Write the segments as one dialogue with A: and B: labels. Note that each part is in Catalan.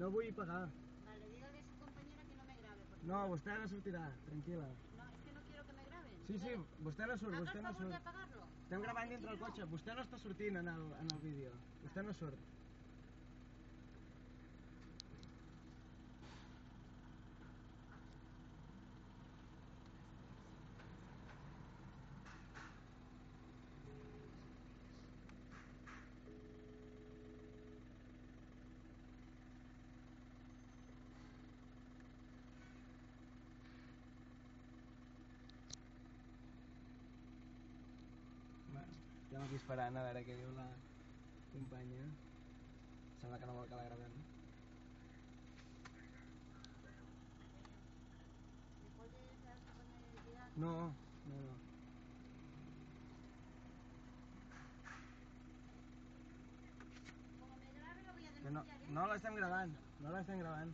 A: no vull pagar.
B: Vale, dígale a su compañera que no me grabe.
A: No, vostè no sortirà, tranquil·la.
B: No, es que no quiero que me graben.
A: Sí, sí, vostè no surt, vostè no
B: Haga el favor de
A: surt.
B: apagarlo.
A: Estem gravant dintre el cotxe, vostè no està sortint en el vídeo. Vostè no surt. Bueno, estem aquí esperant a veure què diu la companya. Sembla que no vol que la gravem.
B: ¿Me puedes dar su identidad?
A: No, no, no.
B: Como me grabe lo voy a
A: Que no,
B: denunciar, ¿eh?
A: no l'estem gravant, no l'estem gravant.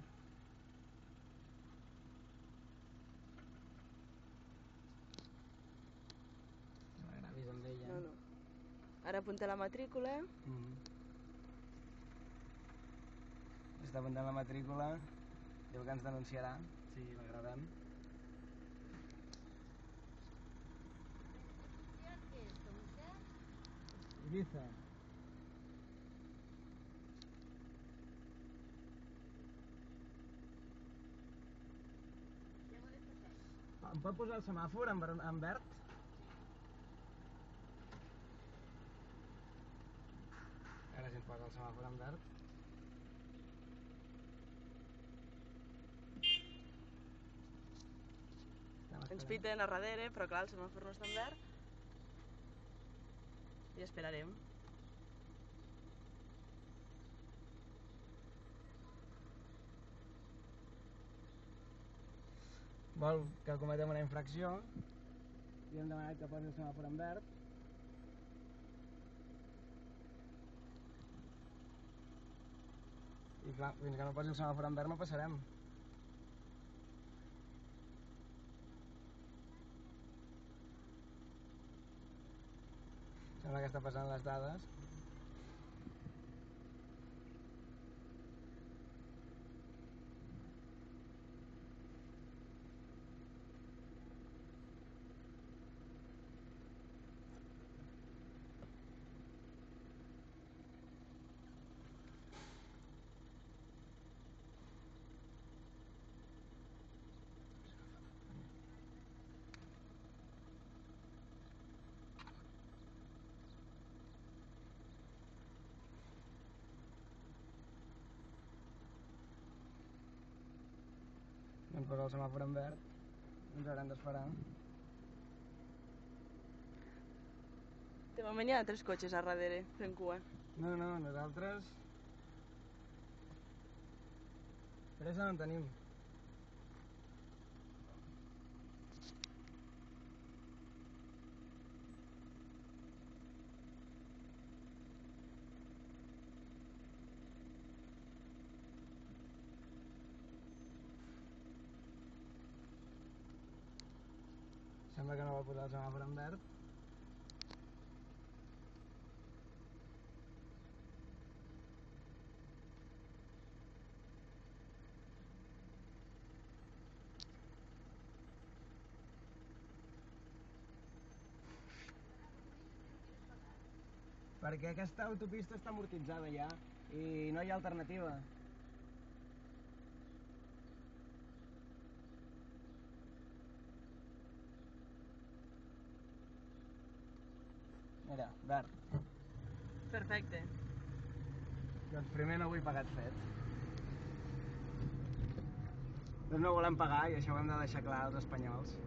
A: No la gravis amb ella.
C: No, no. Ara apunta la matrícula.
A: Està apuntant la matrícula. Diu que ens denunciarà si la gravem.
B: ¿Qué es esto? ¿Usted?
A: Ibiza.
B: Debo de pasar.
A: Em pot posar el semàfor en verd? Ara si ens posa el semàfor en verd.
C: Ens piten a darrere, però clar, el semàfor no està en verd. I esperarem.
A: Vol que cometem una infracció i hem demanat que posi el semàfor en verd. I clar, fins que no posi el semàfor en verd no passarem. Sembla que està passant les dades. Ens posa el semàfor en verd, ens haurem d'esperar.
C: De moment hi ha 3 cotxes a darrere, fent cua.
A: No, no, nosaltres... pressa no en tenim. Sembla que no vol posar el semàfor en verd. Perquè aquesta autopista està amortitzada ja i no hi ha alternativa. Mira, verd.
C: Perfecte.
A: Doncs primer no vull pagat fet. Doncs no volem pagar i això ho hem de deixar clar als espanyols.